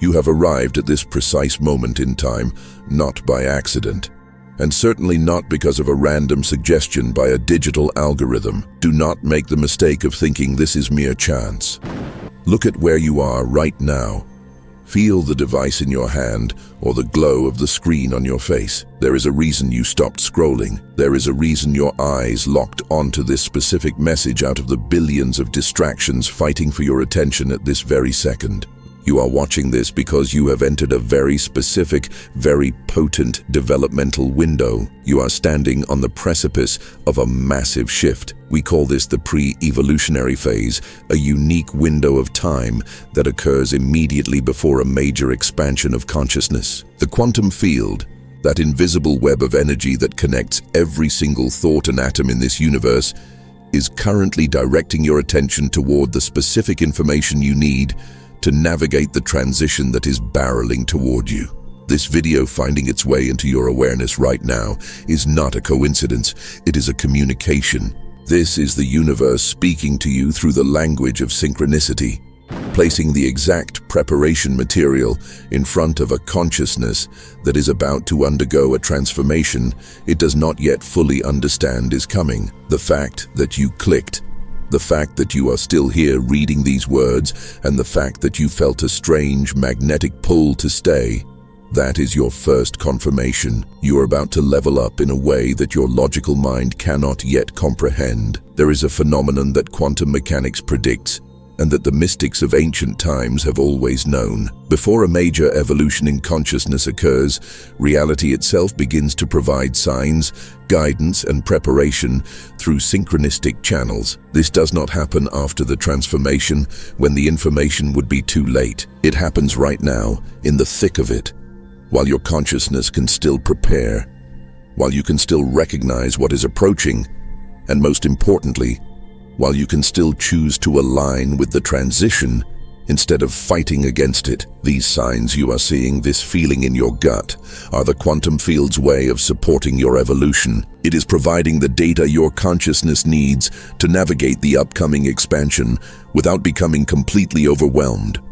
You have arrived at this precise moment in time, not by accident, and certainly not because of a random suggestion by a digital algorithm. Do not make the mistake of thinking this is mere chance. Look at where you are right now. Feel the device in your hand or the glow of the screen on your face. There is a reason you stopped scrolling. There is a reason your eyes locked onto this specific message out of the billions of distractions fighting for your attention at this very second. You are watching this because you have entered a very specific, very potent developmental window. You are standing on the precipice of a massive shift. We call this the pre-evolutionary phase, a unique window of time that occurs immediately before a major expansion of consciousness. The quantum field, that invisible web of energy that connects every single thought and atom in this universe, is currently directing your attention toward the specific information you need to navigate the transition that is barreling toward you. This video finding its way into your awareness right now is not a coincidence, it is a communication. This is the universe speaking to you through the language of synchronicity, placing the exact preparation material in front of a consciousness that is about to undergo a transformation it does not yet fully understand is coming. The fact that you clicked, the fact that you are still here reading these words, and the fact that you felt a strange magnetic pull to stay, that is your first confirmation. You are about to level up in a way that your logical mind cannot yet comprehend. There is a phenomenon that quantum mechanics predicts, and that the mystics of ancient times have always known. Before a major evolution in consciousness occurs, reality itself begins to provide signs, guidance, and preparation through synchronistic channels. This does not happen after the transformation, when the information would be too late. It happens right now, in the thick of it, while your consciousness can still prepare, while you can still recognize what is approaching, and most importantly, while you can still choose to align with the transition instead of fighting against it. These signs you are seeing, this feeling in your gut, are the quantum field's way of supporting your evolution. It is providing the data your consciousness needs to navigate the upcoming expansion without becoming completely overwhelmed,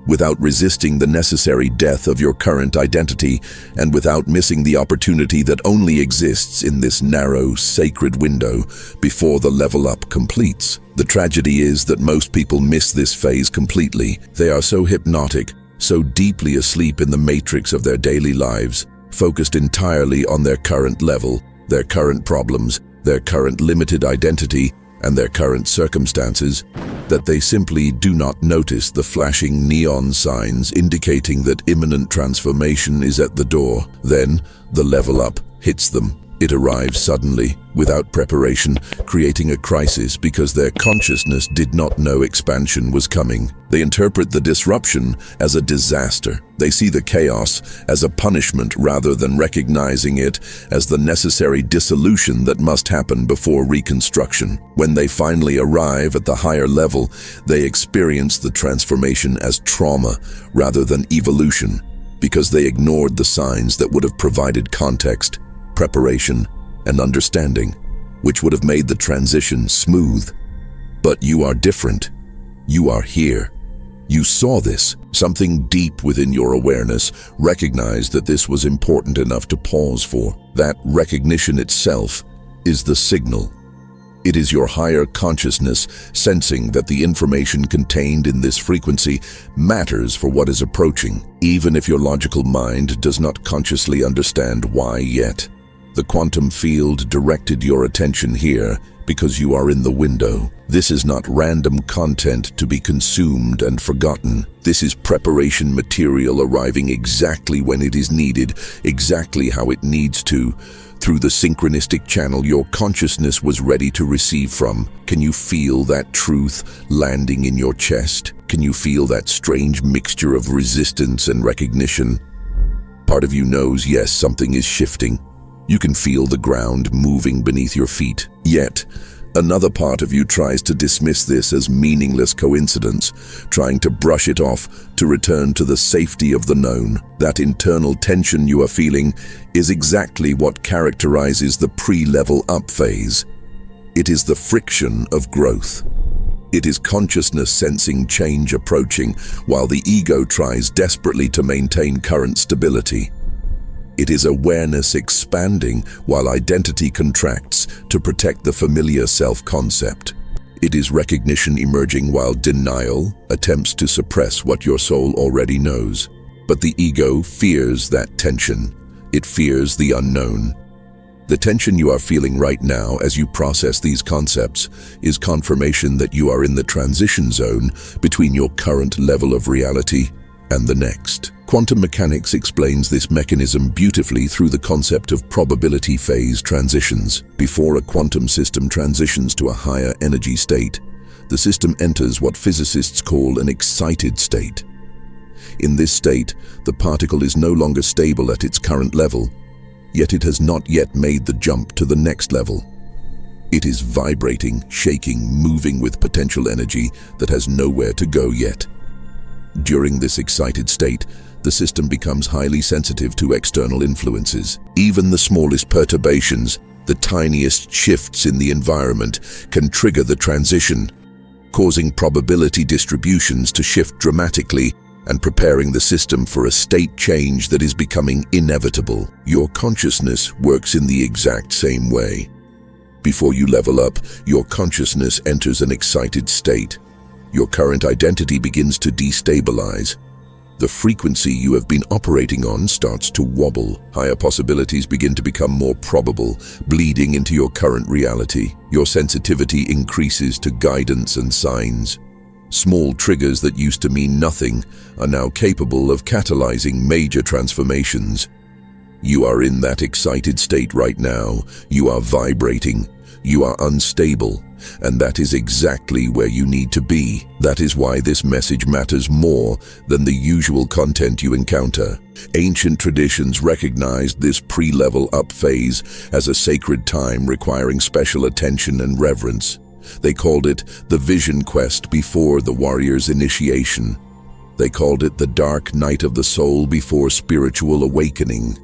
without resisting the necessary death of your current identity, and without missing the opportunity that only exists in this narrow, sacred window before the level up completes. The tragedy is that most people miss this phase completely. They are so hypnotic, so deeply asleep in the matrix of their daily lives, focused entirely on their current level, their current problems, their current limited identity, and their current circumstances, that they simply do not notice the flashing neon signs indicating that imminent transformation is at the door. Then, the level up hits them. It arrives suddenly, without preparation, creating a crisis because their consciousness did not know expansion was coming. They interpret the disruption as a disaster. They see the chaos as a punishment rather than recognizing it as the necessary dissolution that must happen before reconstruction. When they finally arrive at the higher level, they experience the transformation as trauma rather than evolution, because they ignored the signs that would have provided context, preparation, and understanding, which would have made the transition smooth. But you are different. You are here. You saw this. Something deep within your awareness recognized that this was important enough to pause for. That recognition itself is the signal. It is your higher consciousness sensing that the information contained in this frequency matters for what is approaching, even if your logical mind does not consciously understand why yet. The quantum field directed your attention here because you are in the window. This is not random content to be consumed and forgotten. This is preparation material arriving exactly when it is needed, exactly how it needs to, through the synchronistic channel your consciousness was ready to receive from. Can you feel that truth landing in your chest? Can you feel that strange mixture of resistance and recognition? Part of you knows, yes, something is shifting. You can feel the ground moving beneath your feet. Yet, another part of you tries to dismiss this as meaningless coincidence, trying to brush it off to return to the safety of the known. That internal tension you are feeling is exactly what characterizes the pre-level up phase. It is the friction of growth. It is consciousness sensing change approaching, while the ego tries desperately to maintain current stability. It is awareness expanding while identity contracts to protect the familiar self-concept. It is recognition emerging while denial attempts to suppress what your soul already knows. But the ego fears that tension. It fears the unknown. The tension you are feeling right now as you process these concepts is confirmation that you are in the transition zone between your current level of reality and the next. Quantum mechanics explains this mechanism beautifully through the concept of probability phase transitions. Before a quantum system transitions to a higher energy state, the system enters what physicists call an excited state. In this state, the particle is no longer stable at its current level, yet it has not yet made the jump to the next level. It is vibrating, shaking, moving with potential energy that has nowhere to go yet. During this excited state, the system becomes highly sensitive to external influences. Even the smallest perturbations, the tiniest shifts in the environment, can trigger the transition, causing probability distributions to shift dramatically and preparing the system for a state change that is becoming inevitable. Your consciousness works in the exact same way. Before you level up, your consciousness enters an excited state. Your current identity begins to destabilize. The frequency you have been operating on starts to wobble. Higher possibilities begin to become more probable, bleeding into your current reality. Your sensitivity increases to guidance and signs. Small triggers that used to mean nothing are now capable of catalyzing major transformations. You are in that excited state right now. You are vibrating. You are unstable. And that is exactly where you need to be. That is why this message matters more than the usual content you encounter. Ancient traditions recognized this pre-level up phase as a sacred time requiring special attention and reverence. They called it the vision quest before the warrior's initiation. They called it the dark night of the soul before spiritual awakening.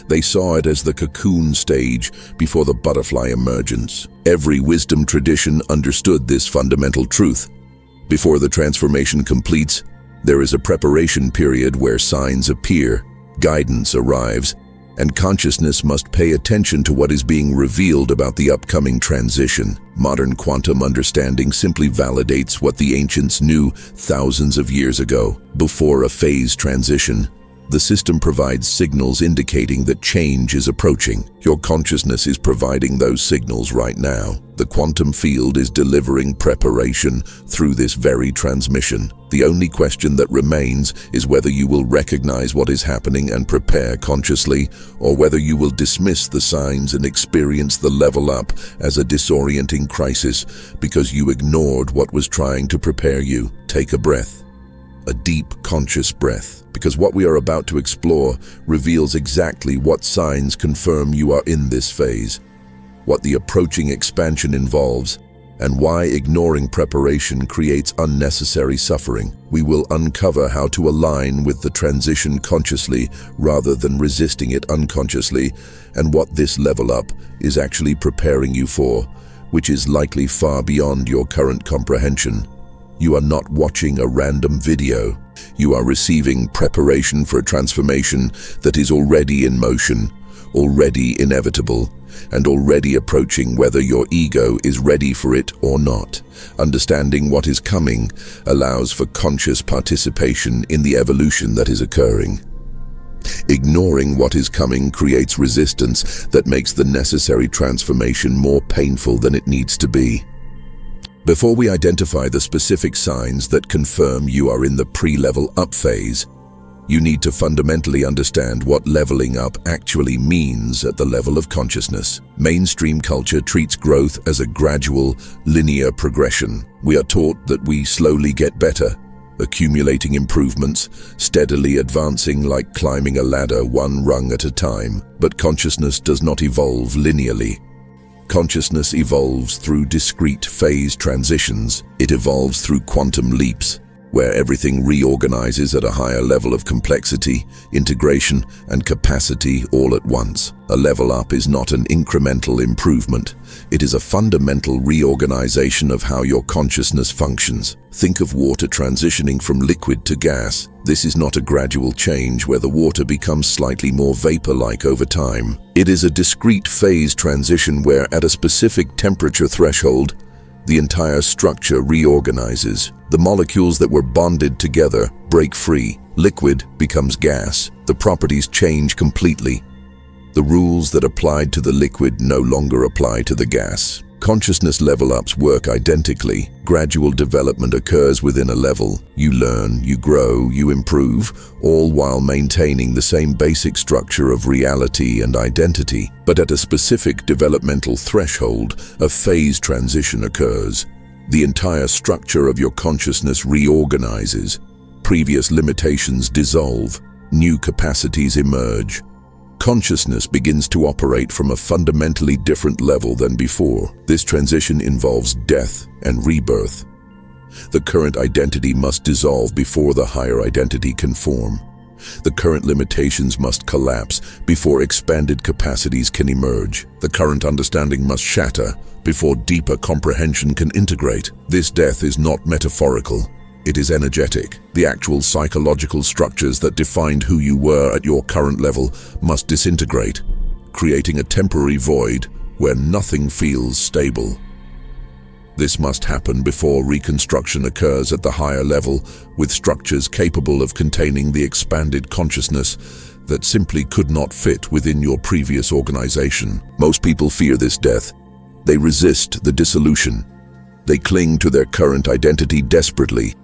They saw it as the cocoon stage before the butterfly emergence. Every wisdom tradition understood this fundamental truth. Before the transformation completes, there is a preparation period where signs appear, guidance arrives, and consciousness must pay attention to what is being revealed about the upcoming transition. Modern quantum understanding simply validates what the ancients knew thousands of years ago. Before a phase transition, the system provides signals indicating that change is approaching. Your consciousness is providing those signals right now. The quantum field is delivering preparation through this very transmission. The only question that remains is whether you will recognize what is happening and prepare consciously, or whether you will dismiss the signs and experience the level up as a disorienting crisis because you ignored what was trying to prepare you. Take a breath. A deep, conscious breath, because what we are about to explore reveals exactly what signs confirm you are in this phase, what the approaching expansion involves, and why ignoring preparation creates unnecessary suffering. We will uncover how to align with the transition consciously rather than resisting it unconsciously, and what this level up is actually preparing you for, which is likely far beyond your current comprehension. You are not watching a random video. You are receiving preparation for a transformation that is already in motion, already inevitable, and already approaching whether your ego is ready for it or not. Understanding what is coming allows for conscious participation in the evolution that is occurring. Ignoring what is coming creates resistance that makes the necessary transformation more painful than it needs to be. Before we identify the specific signs that confirm you are in the pre-level up phase, you need to fundamentally understand what leveling up actually means at the level of consciousness. Mainstream culture treats growth as a gradual, linear progression. We are taught that we slowly get better, accumulating improvements, steadily advancing like climbing a ladder one rung at a time. But consciousness does not evolve linearly. Consciousness evolves through discrete phase transitions. It evolves through quantum leaps. where everything reorganizes at a higher level of complexity, integration, and capacity all at once. A level up is not an incremental improvement. It is a fundamental reorganization of how your consciousness functions. Think of water transitioning from liquid to gas. This is not a gradual change where the water becomes slightly more vapor-like over time. It is a discrete phase transition where, at a specific temperature threshold, the entire structure reorganizes. The molecules that were bonded together break free. Liquid becomes gas. The properties change completely. The rules that applied to the liquid no longer apply to the gas. Consciousness level-ups work identically. Gradual development occurs within a level. You learn, you grow, you improve, all while maintaining the same basic structure of reality and identity. But at a specific developmental threshold, a phase transition occurs. The entire structure of your consciousness reorganizes. Previous limitations dissolve. New capacities emerge. Consciousness begins to operate from a fundamentally different level than before. This transition involves death and rebirth. The current identity must dissolve before the higher identity can form. The current limitations must collapse before expanded capacities can emerge. The current understanding must shatter before deeper comprehension can integrate. This death is not metaphorical. It is energetic. The actual psychological structures that defined who you were at your current level must disintegrate, creating a temporary void where nothing feels stable. This must happen before reconstruction occurs at the higher level, with structures capable of containing the expanded consciousness that simply could not fit within your previous organization. Most people fear this death. They resist the dissolution. They cling to their current identity desperately,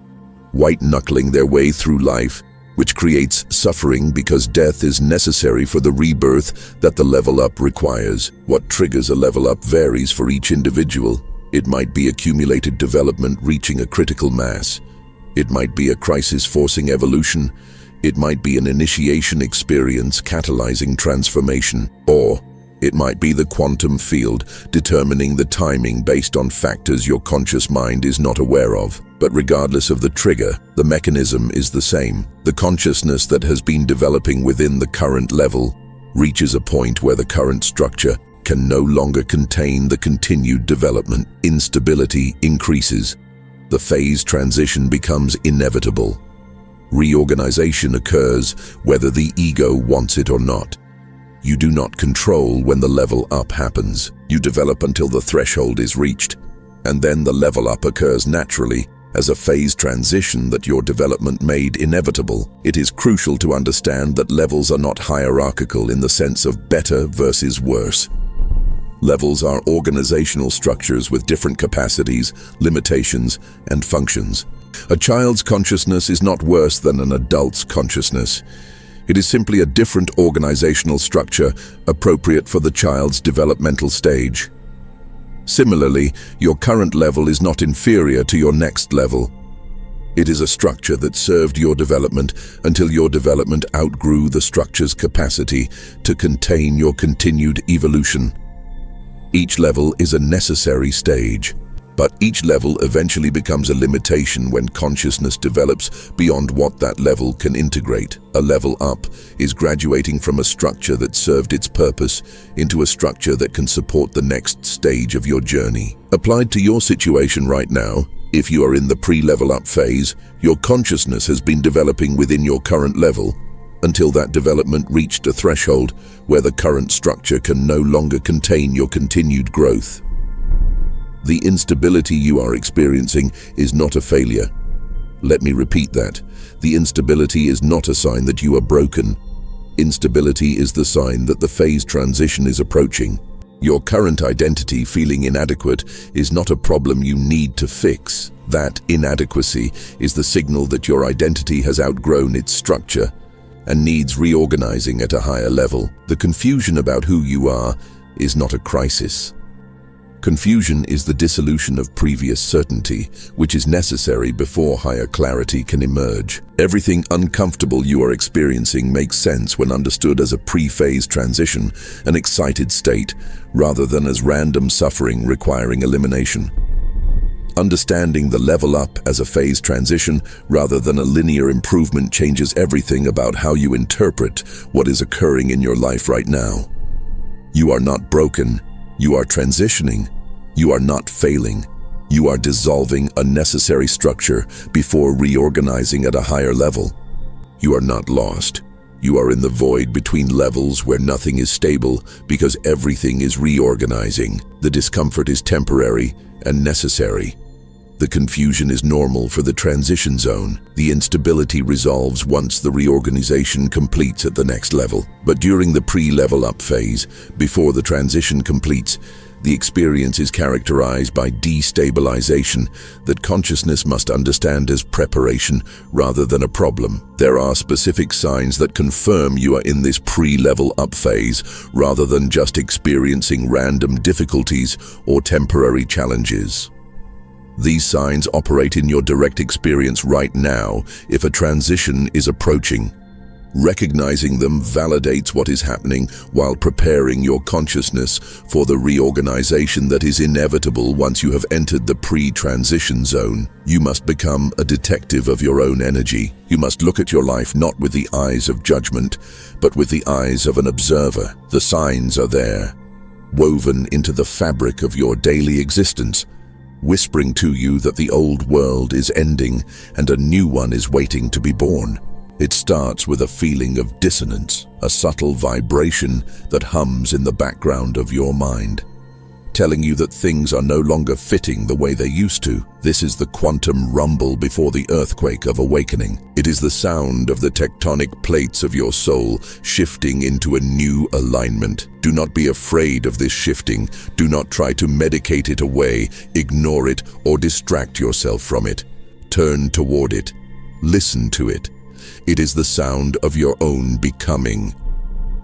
white-knuckling their way through life, which creates suffering because death is necessary for the rebirth that the level-up requires. What triggers a level-up varies for each individual. It might be accumulated development reaching a critical mass. It might be a crisis forcing evolution. It might be an initiation experience catalyzing transformation. Or it might be the quantum field determining the timing based on factors your conscious mind is not aware of. But regardless of the trigger, the mechanism is the same. The consciousness that has been developing within the current level reaches a point where the current structure can no longer contain the continued development. Instability increases. The phase transition becomes inevitable. Reorganization occurs whether the ego wants it or not. You do not control when the level up happens. You develop until the threshold is reached, and then the level up occurs naturally as a phase transition that your development made inevitable. It is crucial to understand that levels are not hierarchical in the sense of better versus worse. Levels are organizational structures with different capacities, limitations, and functions. A child's consciousness is not worse than an adult's consciousness. It is simply a different organizational structure appropriate for the child's developmental stage. Similarly, your current level is not inferior to your next level. It is a structure that served your development until your development outgrew the structure's capacity to contain your continued evolution. Each level is a necessary stage, but each level eventually becomes a limitation when consciousness develops beyond what that level can integrate. A level up is graduating from a structure that served its purpose into a structure that can support the next stage of your journey. Applied to your situation right now, if you are in the pre-level up phase, your consciousness has been developing within your current level until that development reached a threshold where the current structure can no longer contain your continued growth. The instability you are experiencing is not a failure. Let me repeat that. The instability is not a sign that you are broken. Instability is the sign that the phase transition is approaching. Your current identity feeling inadequate is not a problem you need to fix. That inadequacy is the signal that your identity has outgrown its structure and needs reorganizing at a higher level. The confusion about who you are is not a crisis. Confusion is the dissolution of previous certainty, which is necessary before higher clarity can emerge. Everything uncomfortable you are experiencing makes sense when understood as a pre-phase transition, an excited state, rather than as random suffering requiring elimination. Understanding the level up as a phase transition rather than a linear improvement changes everything about how you interpret what is occurring in your life right now. You are not broken. You are transitioning. You are not failing. You are dissolving a necessary structure before reorganizing at a higher level. You are not lost. You are in the void between levels where nothing is stable because everything is reorganizing. The discomfort is temporary and necessary. The confusion is normal for the transition zone. The instability resolves once the reorganization completes at the next level. But during the pre-level up phase, before the transition completes, the experience is characterized by destabilization that consciousness must understand as preparation rather than a problem. There are specific signs that confirm you are in this pre-level up phase rather than just experiencing random difficulties or temporary challenges. These signs operate in your direct experience right now if a transition is approaching. Recognizing them validates what is happening while preparing your consciousness for the reorganization that is inevitable once you have entered the pre-transition zone. You must become a detective of your own energy. You must look at your life not with the eyes of judgment, but with the eyes of an observer. The signs are there, woven into the fabric of your daily existence, whispering to you that the old world is ending and a new one is waiting to be born. It starts with a feeling of dissonance, a subtle vibration that hums in the background of your mind, telling you that things are no longer fitting the way they used to. This is the quantum rumble before the earthquake of awakening. It is the sound of the tectonic plates of your soul shifting into a new alignment. Do not be afraid of this shifting. Do not try to medicate it away, ignore it, or distract yourself from it. Turn toward it. Listen to it. It is the sound of your own becoming.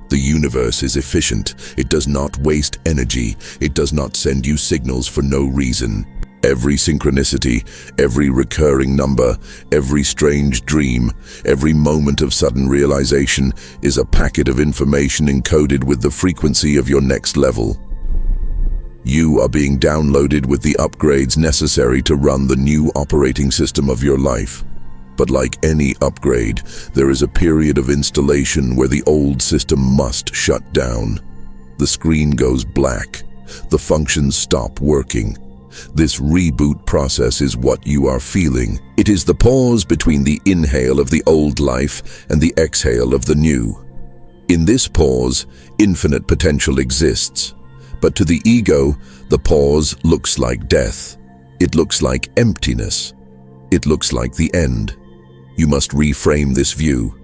The universe is efficient. It does not waste energy. It does not send you signals for no reason. Every synchronicity, every recurring number, every strange dream, every moment of sudden realization is a packet of information encoded with the frequency of your next level. You are being downloaded with the upgrades necessary to run the new operating system of your life. But like any upgrade, there is a period of installation where the old system must shut down. The screen goes black. The functions stop working. This reboot process is what you are feeling. It is the pause between the inhale of the old life and the exhale of the new. In this pause, infinite potential exists. But to the ego, the pause looks like death. It looks like emptiness. It looks like the end. You must reframe this view.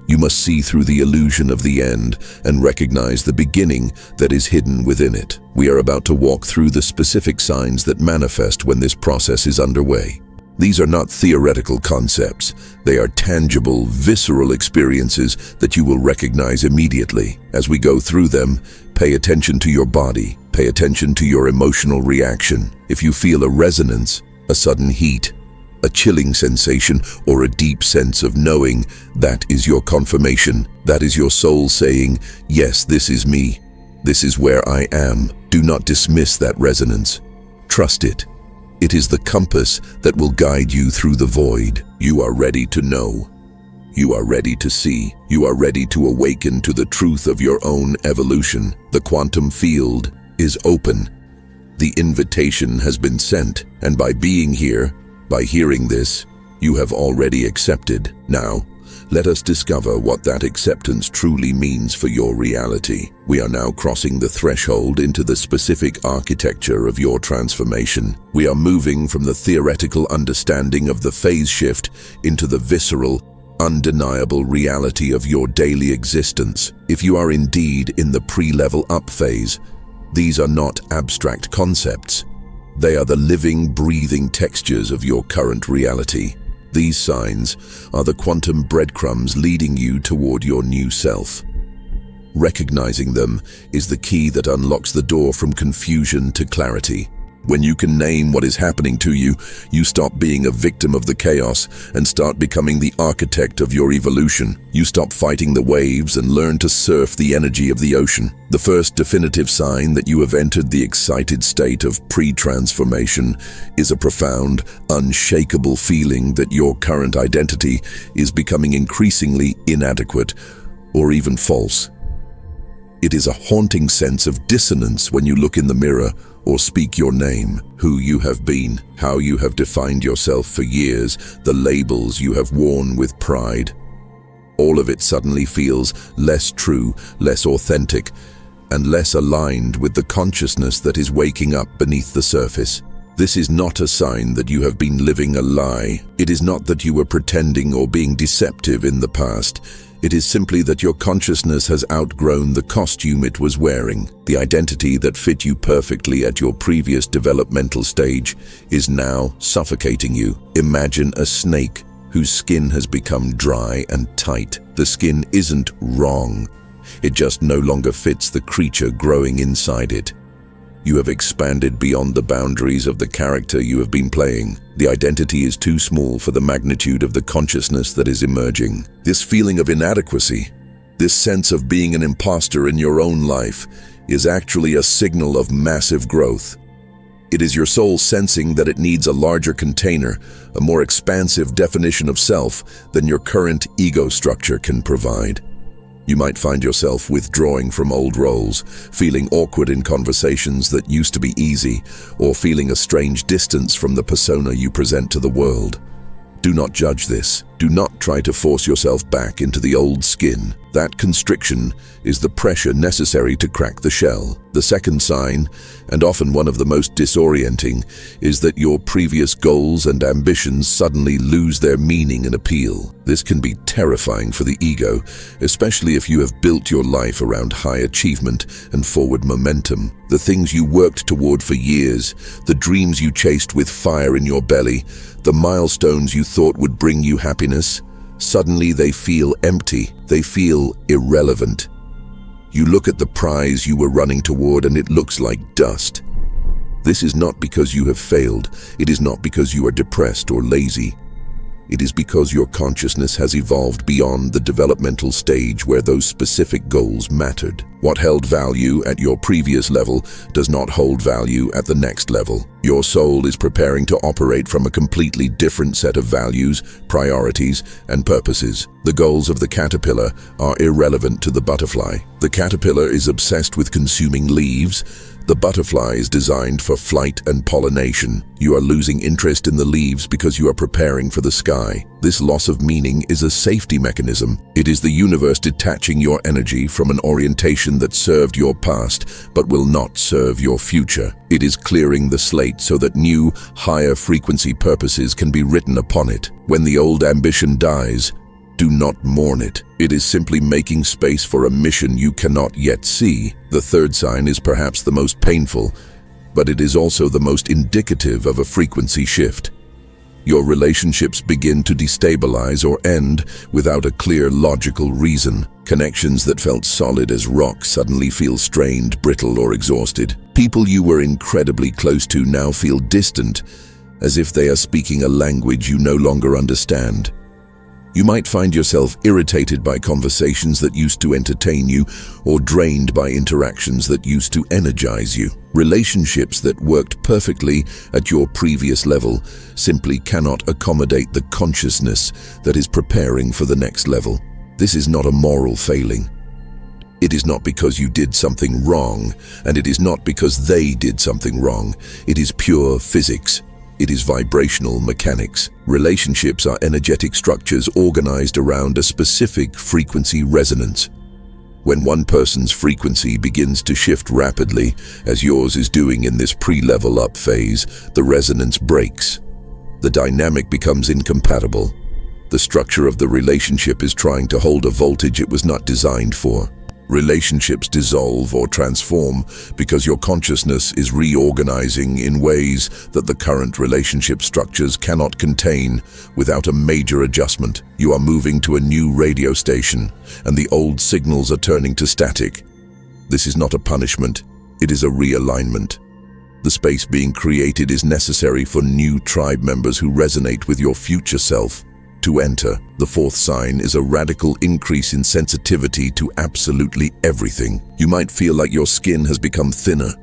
You must see through the illusion of the end and recognize the beginning that is hidden within it. We are about to walk through the specific signs that manifest when this process is underway. These are not theoretical concepts. They are tangible, visceral experiences that you will recognize immediately. As we go through them, pay attention to your body. Pay attention to your emotional reaction. If you feel a resonance, a sudden heat, a chilling sensation, or a deep sense of knowing, that is your confirmation. That is your soul saying, yes, this is me. This is where I am. Do not dismiss that resonance. Trust it. It is the compass that will guide you through the void. You are ready to know. You are ready to see. You are ready to awaken to the truth of your own evolution. The quantum field is open. The invitation has been sent, and by being here, by hearing this, you have already accepted. Now, let us discover what that acceptance truly means for your reality. We are now crossing the threshold into the specific architecture of your transformation. We are moving from the theoretical understanding of the phase shift into the visceral, undeniable reality of your daily existence. If you are indeed in the pre-level up phase, these are not abstract concepts. They are the living, breathing textures of your current reality. These signs are the quantum breadcrumbs leading you toward your new self. Recognizing them is the key that unlocks the door from confusion to clarity. When you can name what is happening to you, you stop being a victim of the chaos and start becoming the architect of your evolution. You stop fighting the waves and learn to surf the energy of the ocean. The first definitive sign that you have entered the excited state of pre-transformation is a profound, unshakable feeling that your current identity is becoming increasingly inadequate or even false. It is a haunting sense of dissonance when you look in the mirror or speak your name, who you have been, how you have defined yourself for years, the labels you have worn with pride. All of it suddenly feels less true, less authentic, and less aligned with the consciousness that is waking up beneath the surface. This is not a sign that you have been living a lie. It is not that you were pretending or being deceptive in the past. It is simply that your consciousness has outgrown the costume it was wearing. The identity that fit you perfectly at your previous developmental stage is now suffocating you. Imagine a snake whose skin has become dry and tight. The skin isn't wrong. It just no longer fits the creature growing inside it. You have expanded beyond the boundaries of the character you have been playing. The identity is too small for the magnitude of the consciousness that is emerging. This feeling of inadequacy, this sense of being an imposter in your own life, is actually a signal of massive growth. It is your soul sensing that it needs a larger container, a more expansive definition of self than your current ego structure can provide. You might find yourself withdrawing from old roles, feeling awkward in conversations that used to be easy, or feeling a strange distance from the persona you present to the world. Do not judge this. Do not try to force yourself back into the old skin. That constriction is the pressure necessary to crack the shell. The second sign, and often one of the most disorienting, is that your previous goals and ambitions suddenly lose their meaning and appeal. This can be terrifying for the ego, especially if you have built your life around high achievement and forward momentum. The things you worked toward for years, the dreams you chased with fire in your belly, the milestones you thought would bring you happiness, suddenly they feel empty. They feel irrelevant. You look at the prize you were running toward and it looks like dust. This is not because you have failed. It is not because you are depressed or lazy. It is because your consciousness has evolved beyond the developmental stage where those specific goals mattered. What held value at your previous level does not hold value at the next level. Your soul is preparing to operate from a completely different set of values, priorities, and purposes. The goals of the caterpillar are irrelevant to the butterfly. The caterpillar is obsessed with consuming leaves. The butterfly is designed for flight and pollination. You are losing interest in the leaves because you are preparing for the sky. This loss of meaning is a safety mechanism. It is the universe detaching your energy from an orientation that served your past but will not serve your future. It is clearing the slate so that new, higher frequency purposes can be written upon it. When the old ambition dies, do not mourn it. It is simply making space for a mission you cannot yet see. The third sign is perhaps the most painful, but it is also the most indicative of a frequency shift. Your relationships begin to destabilize or end without a clear logical reason. Connections that felt solid as rock suddenly feel strained, brittle, or exhausted. People you were incredibly close to now feel distant, as if they are speaking a language you no longer understand. You might find yourself irritated by conversations that used to entertain you or drained by interactions that used to energize you. Relationships that worked perfectly at your previous level simply cannot accommodate the consciousness that is preparing for the next level. This is not a moral failing. It is not because you did something wrong, and it is not because they did something wrong. It is pure physics. It is vibrational mechanics. Relationships are energetic structures organized around a specific frequency resonance. When one person's frequency begins to shift rapidly, as yours is doing in this pre-level up phase, the resonance breaks. The dynamic becomes incompatible. The structure of the relationship is trying to hold a voltage it was not designed for. Relationships dissolve or transform because your consciousness is reorganizing in ways that the current relationship structures cannot contain without a major adjustment. You are moving to a new radio station, and the old signals are turning to static. This is not a punishment, it is a realignment. The space being created is necessary for new tribe members who resonate with your future self to enter. The fourth sign is a radical increase in sensitivity to absolutely everything. You might feel like your skin has become thinner,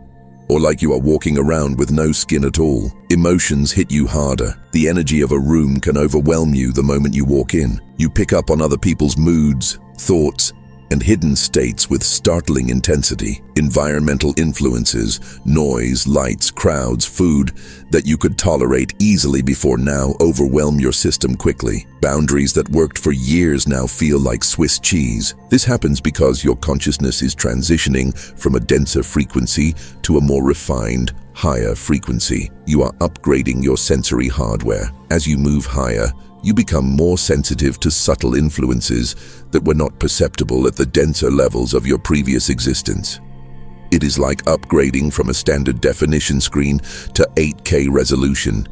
or like you are walking around with no skin at all. Emotions hit you harder. The energy of a room can overwhelm you the moment you walk in. You pick up on other people's moods, thoughts, and hidden states with startling intensity. Environmental influences, noise, lights, crowds, food that you could tolerate easily before now overwhelm your system quickly. Boundaries that worked for years now feel like Swiss cheese. This happens because your consciousness is transitioning from a denser frequency to a more refined, higher frequency. You are upgrading your sensory hardware. As you move higher, you become more sensitive to subtle influences that were not perceptible at the denser levels of your previous existence. It is like upgrading from a standard definition screen to 8K resolution.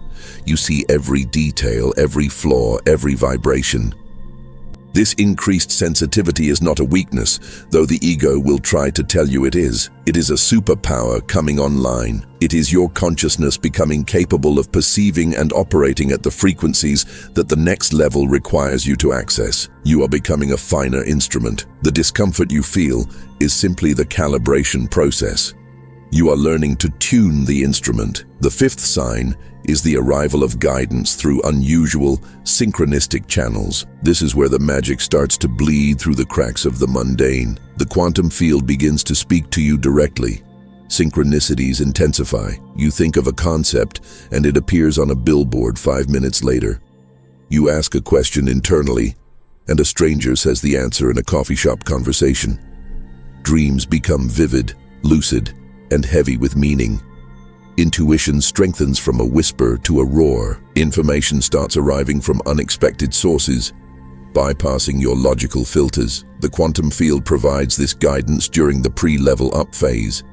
You see every detail, every flaw, every vibration. This increased sensitivity is not a weakness, though the ego will try to tell you it is. It is a superpower coming online. It is your consciousness becoming capable of perceiving and operating at the frequencies that the next level requires you to access. You are becoming a finer instrument. The discomfort you feel is simply the calibration process. You are learning to tune the instrument. The fifth sign is the arrival of guidance through unusual, synchronistic channels. This is where the magic starts to bleed through the cracks of the mundane. The quantum field begins to speak to you directly. Synchronicities intensify. You think of a concept, and it appears on a billboard 5 minutes later. You ask a question internally, and a stranger says the answer in a coffee shop conversation. Dreams become vivid, lucid, and heavy with meaning. Intuition strengthens from a whisper to a roar. Information starts arriving from unexpected sources, bypassing your logical filters. The quantum field provides this guidance during the pre-level up phase,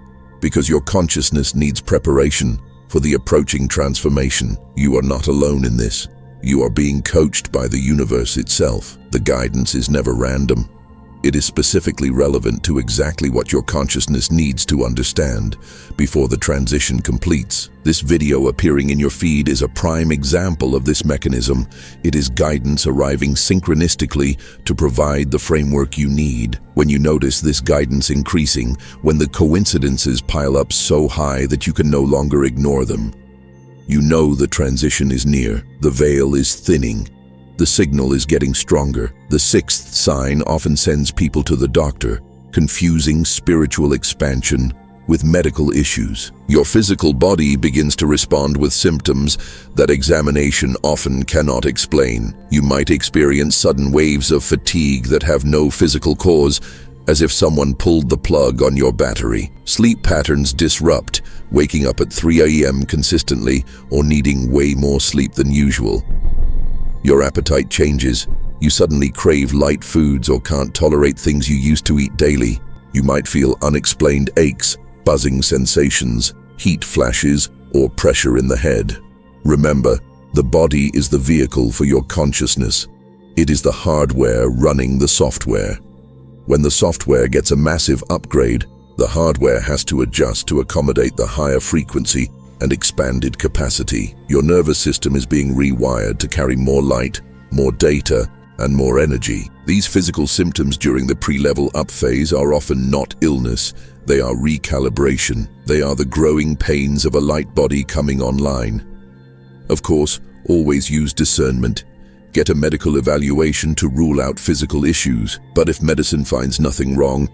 because your consciousness needs preparation for the approaching transformation. You are not alone in this. You are being coached by the universe itself. The guidance is never random. It is specifically relevant to exactly what your consciousness needs to understand before the transition completes. This video appearing in your feed is a prime example of this mechanism. It is guidance arriving synchronistically to provide the framework you need. When you notice this guidance increasing, when the coincidences pile up so high that you can no longer ignore them, you know the transition is near. The veil is thinning. The signal is getting stronger. The sixth sign often sends people to the doctor, confusing spiritual expansion with medical issues. Your physical body begins to respond with symptoms that examination often cannot explain. You might experience sudden waves of fatigue that have no physical cause, as if someone pulled the plug on your battery. Sleep patterns disrupt, waking up at 3 a.m. consistently or needing way more sleep than usual. Your appetite changes. You suddenly crave light foods or can't tolerate things you used to eat daily. You might feel unexplained aches, buzzing sensations, heat flashes, or pressure in the head. Remember, the body is the vehicle for your consciousness. It is the hardware running the software. When the software gets a massive upgrade, the hardware has to adjust to accommodate the higher frequency and expanded capacity. Your nervous system is being rewired to carry more light, more data, and more energy. These physical symptoms during the pre-level up phase are often not illness. They are recalibration. They are the growing pains of a light body coming online. Of course, always use discernment. Get a medical evaluation to rule out physical issues. But if medicine finds nothing wrong,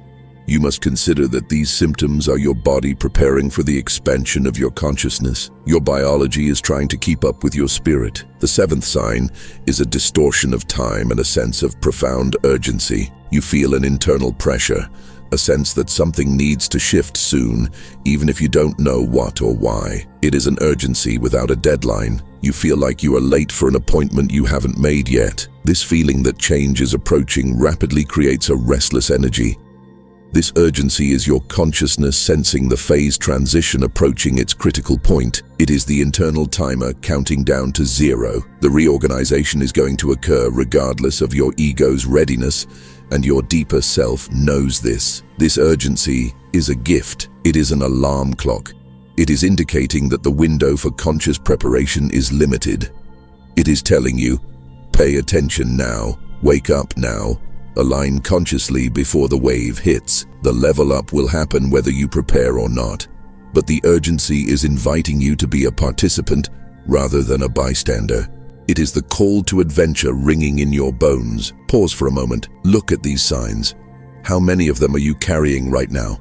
you must consider that these symptoms are your body preparing for the expansion of your consciousness. Your biology is trying to keep up with your spirit. The seventh sign is a distortion of time and a sense of profound urgency. You feel an internal pressure, a sense that something needs to shift soon, even if you don't know what or why. It is an urgency without a deadline. You feel like you are late for an appointment you haven't made yet. This feeling that change is approaching rapidly creates a restless energy. This urgency is your consciousness sensing the phase transition approaching its critical point. It is the internal timer counting down to 0. The reorganization is going to occur regardless of your ego's readiness, and your deeper self knows this. This urgency is a gift. It is an alarm clock. It is indicating that the window for conscious preparation is limited. It is telling you, pay attention now, wake up now, align consciously before the wave hits. The level up will happen whether you prepare or not, but the urgency is inviting you to be a participant rather than a bystander. It is the call to adventure ringing in your bones. Pause for a moment. Look at these signs. How many of them are you carrying right now?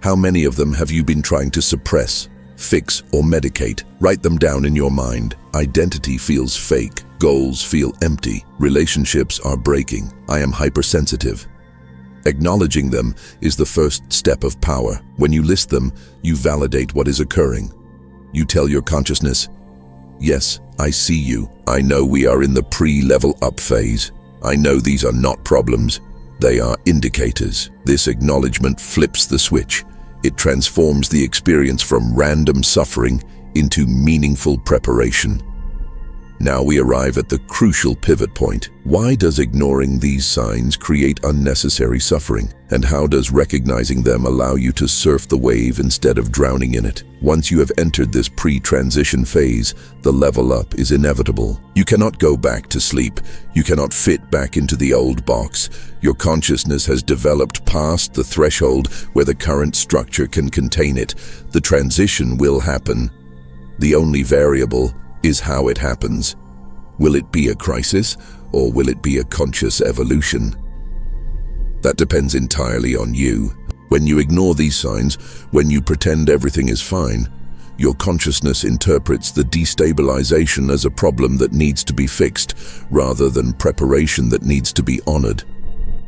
How many of them have you been trying to suppress, fix, or medicate? Write them down in your mind. Identity feels fake. Goals feel empty. Relationships are breaking. I am hypersensitive. Acknowledging them is the first step of power. When you list them, you validate what is occurring. You tell your consciousness, yes, I see you. I know we are in the pre-level up phase. I know these are not problems. They are indicators. This acknowledgement flips the switch. It transforms the experience from random suffering into meaningful preparation. Now we arrive at the crucial pivot point. Why does ignoring these signs create unnecessary suffering? And how does recognizing them allow you to surf the wave instead of drowning in it? Once you have entered this pre-transition phase, the level up is inevitable. You cannot go back to sleep. You cannot fit back into the old box. Your consciousness has developed past the threshold where the current structure can contain it. The transition will happen. The only variable is how it happens. Will it be a crisis, or will it be a conscious evolution? That depends entirely on you. When you ignore these signs, when you pretend everything is fine, your consciousness interprets the destabilization as a problem that needs to be fixed, rather than preparation that needs to be honored.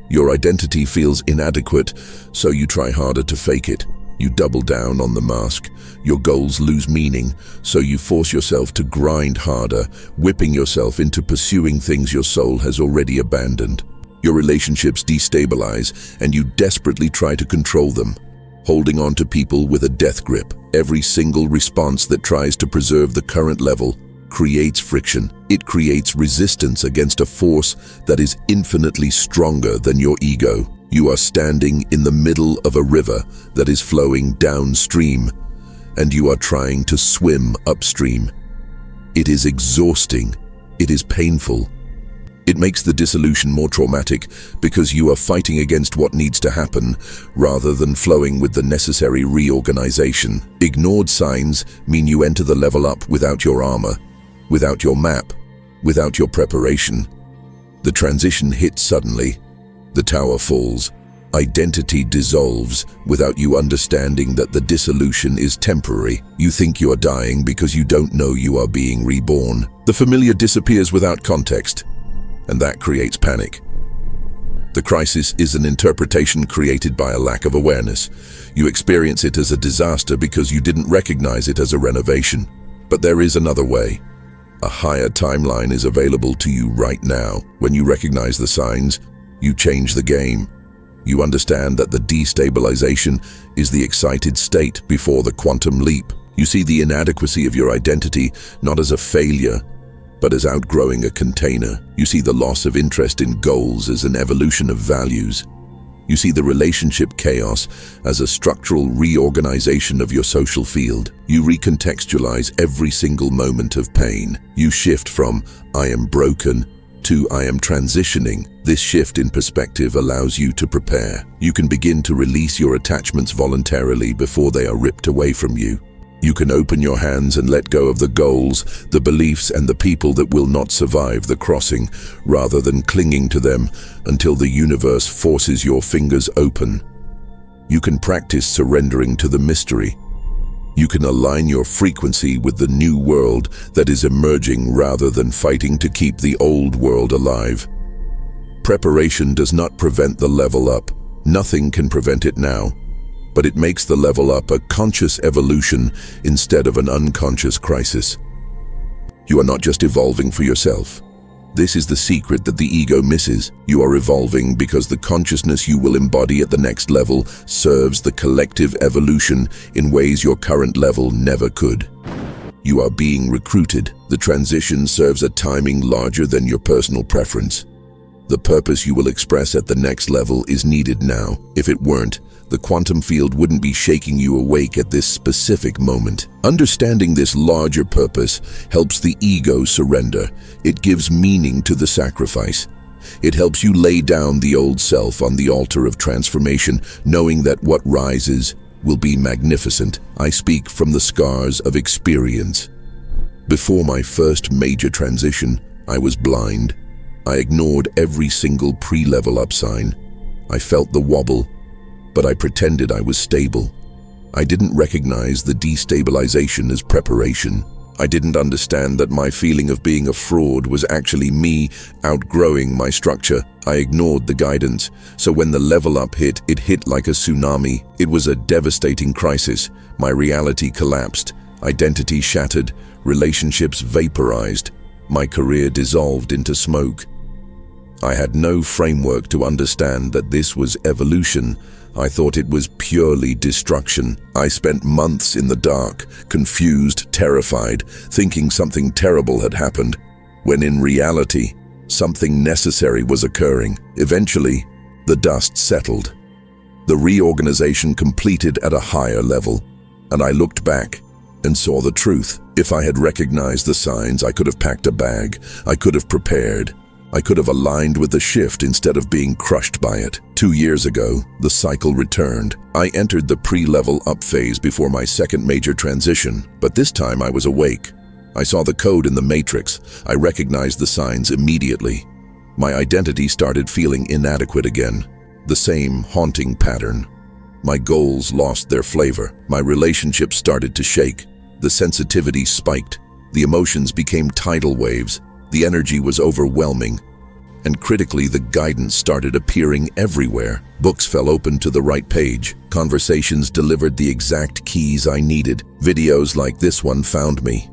Your identity feels inadequate, so you try harder to fake it. You double down on the mask. Your goals lose meaning, so you force yourself to grind harder, whipping yourself into pursuing things your soul has already abandoned. Your relationships destabilize, and you desperately try to control them, holding on to people with a death grip. Every single response that tries to preserve the current level creates friction. It creates resistance against a force that is infinitely stronger than your ego. You are standing in the middle of a river that is flowing downstream, and you are trying to swim upstream. It is exhausting. It is painful. It makes the dissolution more traumatic because you are fighting against what needs to happen rather than flowing with the necessary reorganization. Ignored signs mean you enter the level up without your armor, without your map, without your preparation. The transition hits suddenly. The tower falls. Identity dissolves without you understanding that the dissolution is temporary. You think you are dying because you don't know you are being reborn. The familiar disappears without context, and that creates panic. The crisis is an interpretation created by a lack of awareness. You experience it as a disaster because you didn't recognize it as a renovation. But there is another way. A higher timeline is available to you right now. When you recognize the signs, you change the game. You understand that the destabilization is the excited state before the quantum leap. You see the inadequacy of your identity not as a failure, but as outgrowing a container. You see the loss of interest in goals as an evolution of values. You see the relationship chaos as a structural reorganization of your social field. You recontextualize every single moment of pain. You shift from "I am broken" to "I am transitioning." This shift in perspective allows you to prepare. You can begin to release your attachments voluntarily before they are ripped away from you. You can open your hands and let go of the goals, the beliefs, and the people that will not survive the crossing, rather than clinging to them until the universe forces your fingers open. You can practice surrendering to the mystery. You can align your frequency with the new world that is emerging rather than fighting to keep the old world alive. Preparation does not prevent the level up. Nothing can prevent it now. But it makes the level up a conscious evolution instead of an unconscious crisis. You are not just evolving for yourself. This is the secret that the ego misses. You are evolving because the consciousness you will embody at the next level serves the collective evolution in ways your current level never could. You are being recruited. The transition serves a timing larger than your personal preference. The purpose you will express at the next level is needed now. If it weren't, the quantum field wouldn't be shaking you awake at this specific moment. Understanding this larger purpose helps the ego surrender. It gives meaning to the sacrifice. It helps you lay down the old self on the altar of transformation, knowing that what rises will be magnificent. I speak from the scars of experience. Before my first major transition, I was blind. I ignored every single pre-level up sign. I felt the wobble, but I pretended I was stable. I didn't recognize the destabilization as preparation. I didn't understand that my feeling of being a fraud was actually me outgrowing my structure. I ignored the guidance, so when the level up hit, it hit like a tsunami. It was a devastating crisis. My reality collapsed, identity shattered, relationships vaporized, my career dissolved into smoke. I had no framework to understand that this was evolution. I thought it was purely destruction. I spent months in the dark, confused, terrified, thinking something terrible had happened, when in reality, something necessary was occurring. Eventually, the dust settled. The reorganization completed at a higher level, and I looked back and saw the truth. If I had recognized the signs, I could have packed a bag. I could have prepared. I could have aligned with the shift instead of being crushed by it. 2 years ago, the cycle returned. I entered the pre-level up phase before my second major transition, but this time I was awake. I saw the code in the matrix. I recognized the signs immediately. My identity started feeling inadequate again. The same haunting pattern. My goals lost their flavor. My relationships started to shake. The sensitivity spiked. The emotions became tidal waves. The energy was overwhelming, and critically, the guidance started appearing everywhere. Books fell open to the right page. Conversations delivered the exact keys I needed. Videos like this one found me.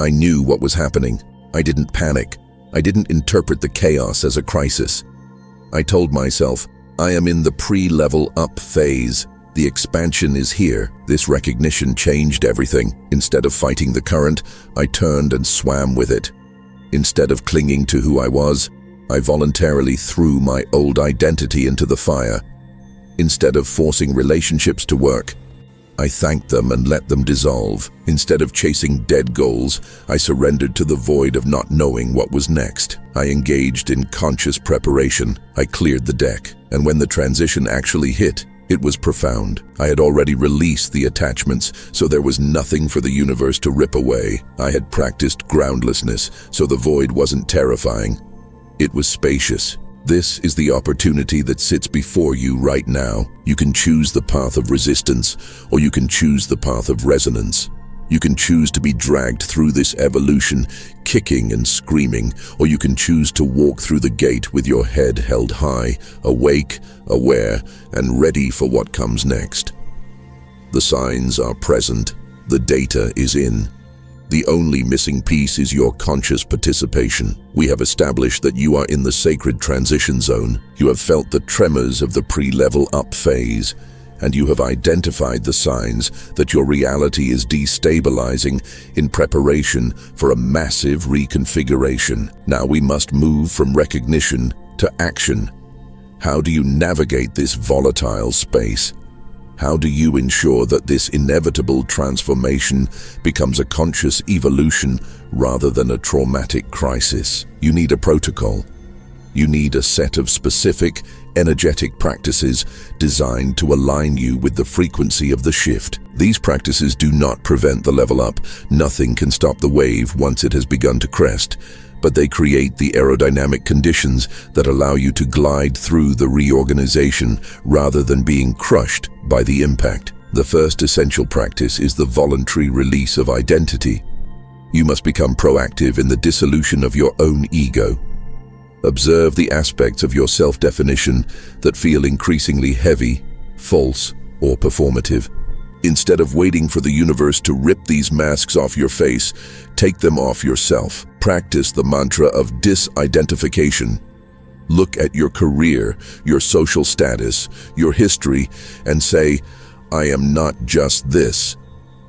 I knew what was happening. I didn't panic. I didn't interpret the chaos as a crisis. I told myself, I am in the pre-level up phase. The expansion is here. This recognition changed everything. Instead of fighting the current, I turned and swam with it. Instead of clinging to who I was, I voluntarily threw my old identity into the fire. Instead of forcing relationships to work, I thanked them and let them dissolve. Instead of chasing dead goals, I surrendered to the void of not knowing what was next. I engaged in conscious preparation. I cleared the deck, and when the transition actually hit, it was profound. I had already released the attachments, so there was nothing for the universe to rip away. I had practiced groundlessness, so the void wasn't terrifying. It was spacious. This is the opportunity that sits before you right now. You can choose the path of resistance, or you can choose the path of resonance. You can choose to be dragged through this evolution, kicking and screaming, or you can choose to walk through the gate with your head held high, awake, aware, and ready for what comes next. The signs are present. The data is in. The only missing piece is your conscious participation. We have established that you are in the sacred transition zone. You have felt the tremors of the pre-level up phase, and you have identified the signs that your reality is destabilizing in preparation for a massive reconfiguration. Now we must move from recognition to action. How do you navigate this volatile space? How do you ensure that this inevitable transformation becomes a conscious evolution rather than a traumatic crisis? You need a protocol. You need a set of specific, energetic practices designed to align you with the frequency of the shift. These practices do not prevent the level up. Nothing can stop the wave once it has begun to crest, but they create the aerodynamic conditions that allow you to glide through the reorganization rather than being crushed by the impact. The first essential practice is the voluntary release of identity. You must become proactive in the dissolution of your own ego. Observe the aspects of your self-definition that feel increasingly heavy, false, or performative. Instead of waiting for the universe to rip these masks off your face, take them off yourself. Practice the mantra of disidentification. Look at your career, your social status, your history, and say, I am not just this.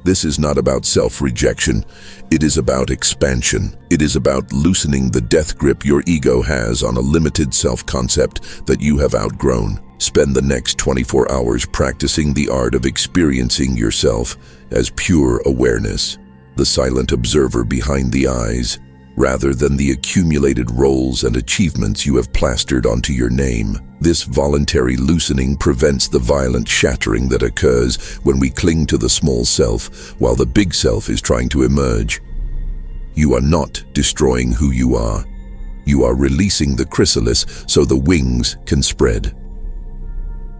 This is not about self-rejection. It is about expansion. It is about loosening the death grip your ego has on a limited self-concept that you have outgrown. Spend the next 24 hours practicing the art of experiencing yourself as pure awareness, the silent observer behind the eyes, rather than the accumulated roles and achievements you have plastered onto your name. This voluntary loosening prevents the violent shattering that occurs when we cling to the small self while the big self is trying to emerge. You are not destroying who you are. You are releasing the chrysalis so the wings can spread.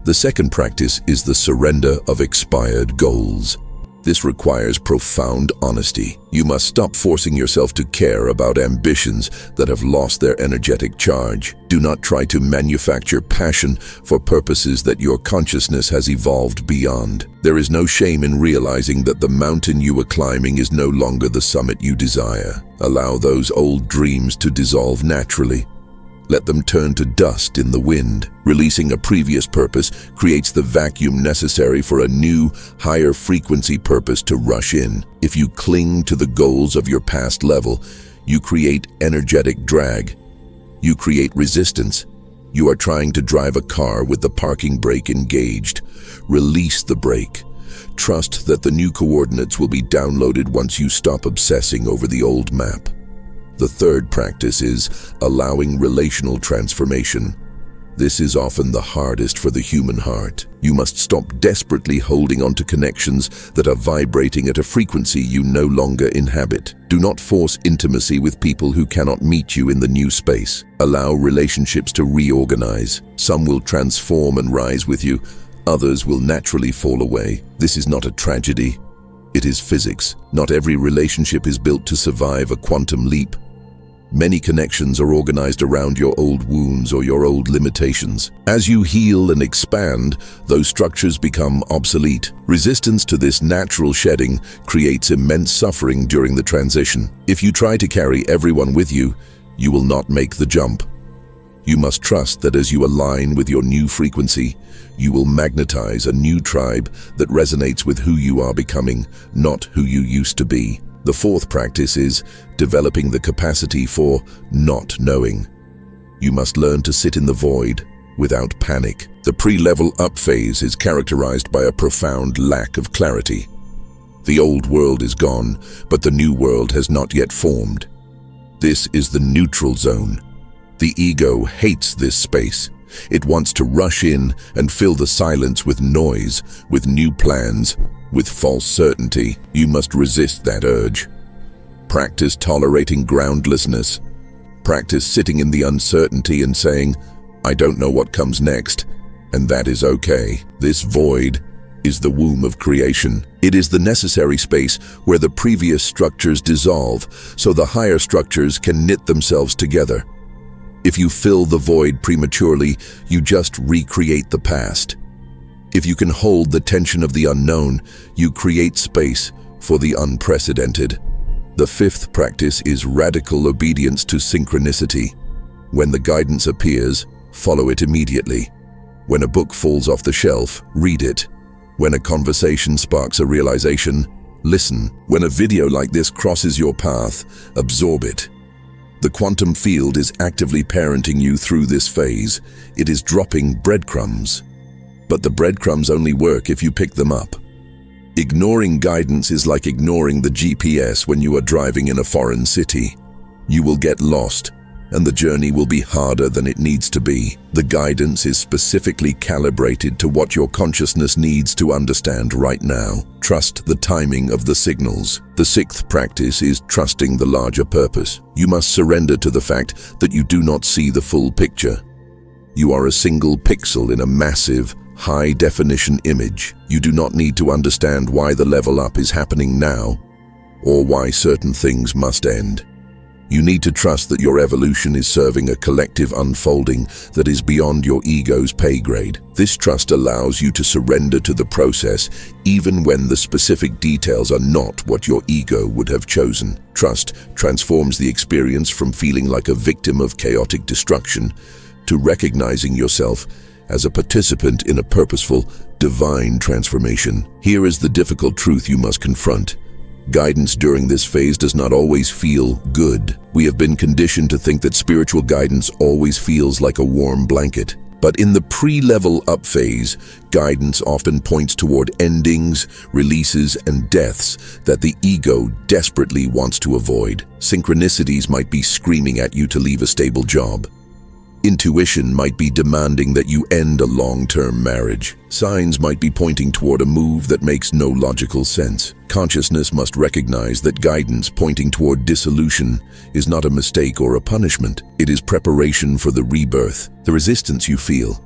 The second practice is the surrender of expired goals. This requires profound honesty. You must stop forcing yourself to care about ambitions that have lost their energetic charge. Do not try to manufacture passion for purposes that your consciousness has evolved beyond. There is no shame in realizing that the mountain you are climbing is no longer the summit you desire. Allow those old dreams to dissolve naturally. Let them turn to dust in the wind. Releasing a previous purpose creates the vacuum necessary for a new, higher frequency purpose to rush in. If you cling to the goals of your past level, you create energetic drag. You create resistance. You are trying to drive a car with the parking brake engaged. Release the brake. Trust that the new coordinates will be downloaded once you stop obsessing over the old map. The third practice is allowing relational transformation. This is often the hardest for the human heart. You must stop desperately holding on to connections that are vibrating at a frequency you no longer inhabit. Do not force intimacy with people who cannot meet you in the new space. Allow relationships to reorganize. Some will transform and rise with you. Others will naturally fall away. This is not a tragedy. It is physics. Not every relationship is built to survive a quantum leap. Many connections are organized around your old wounds or your old limitations. As you heal and expand, those structures become obsolete. Resistance to this natural shedding creates immense suffering during the transition. If you try to carry everyone with you, you will not make the jump. You must trust that as you align with your new frequency, you will magnetize a new tribe that resonates with who you are becoming, not who you used to be. The fourth practice is developing the capacity for not knowing. You must learn to sit in the void without panic. The pre-level up phase is characterized by a profound lack of clarity. The old world is gone, but the new world has not yet formed. This is the neutral zone. The ego hates this space. It wants to rush in and fill the silence with noise, with new plans, with false certainty. You must resist that urge. Practice tolerating groundlessness. Practice sitting in the uncertainty and saying, I don't know what comes next, and that is okay. This void is the womb of creation. It is the necessary space where the previous structures dissolve, so the higher structures can knit themselves together. If you fill the void prematurely, you just recreate the past. If you can hold the tension of the unknown, you create space for the unprecedented. The fifth practice is radical obedience to synchronicity. When the guidance appears, follow it immediately. When a book falls off the shelf, read it. When a conversation sparks a realization, listen. When a video like this crosses your path, absorb it. The quantum field is actively parenting you through this phase. It is dropping breadcrumbs. But the breadcrumbs only work if you pick them up. Ignoring guidance is like ignoring the GPS when you are driving in a foreign city. You will get lost, and the journey will be harder than it needs to be. The guidance is specifically calibrated to what your consciousness needs to understand right now. Trust the timing of the signals. The sixth practice is trusting the larger purpose. You must surrender to the fact that you do not see the full picture. You are a single pixel in a massive, high-definition image. You do not need to understand why the level up is happening now, or why certain things must end. You need to trust that your evolution is serving a collective unfolding that is beyond your ego's pay grade. This trust allows you to surrender to the process even when the specific details are not what your ego would have chosen. Trust transforms the experience from feeling like a victim of chaotic destruction to recognizing yourself as a participant in a purposeful, divine transformation. Here is the difficult truth you must confront. Guidance during this phase does not always feel good. We have been conditioned to think that spiritual guidance always feels like a warm blanket. But in the pre-level up phase, guidance often points toward endings, releases, and deaths that the ego desperately wants to avoid. Synchronicities might be screaming at you to leave a stable job. Intuition might be demanding that you end a long-term marriage. Signs might be pointing toward a move that makes no logical sense. Consciousness must recognize that guidance pointing toward dissolution is not a mistake or a punishment. It is preparation for the rebirth. The resistance you feel,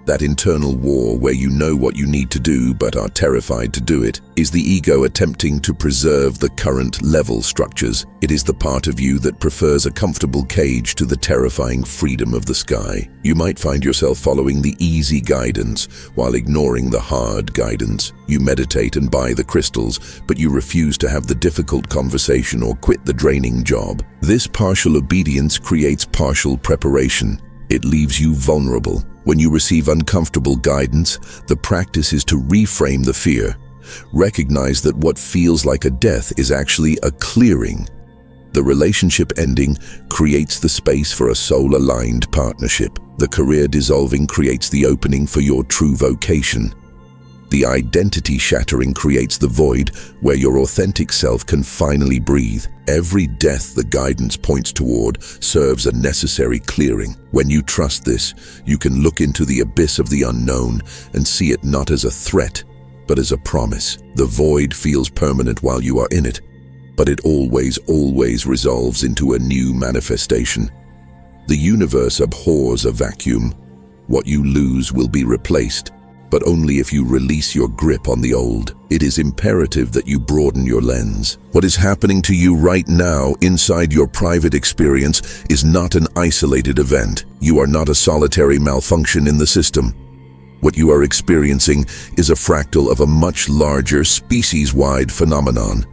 that internal war where you know what you need to do but are terrified to do it, is the ego attempting to preserve the current level structures. It is the part of you that prefers a comfortable cage to the terrifying freedom of the sky. You might find yourself following the easy guidance while ignoring the hard guidance. You meditate and buy the crystals, but you refuse to have the difficult conversation or quit the draining job. This partial obedience creates partial preparation. It leaves you vulnerable. When you receive uncomfortable guidance, the practice is to reframe the fear. Recognize that what feels like a death is actually a clearing. The relationship ending creates the space for a soul-aligned partnership. The career dissolving creates the opening for your true vocation. The identity shattering creates the void where your authentic self can finally breathe. Every death the guidance points toward serves a necessary clearing. When you trust this, you can look into the abyss of the unknown and see it not as a threat, but as a promise. The void feels permanent while you are in it, but it always resolves into a new manifestation. The universe abhors a vacuum. What you lose will be replaced, but only if you release your grip on the old. It is imperative that you broaden your lens. What is happening to you right now inside your private experience is not an isolated event. You are not a solitary malfunction in the system. What you are experiencing is a fractal of a much larger, species-wide phenomenon.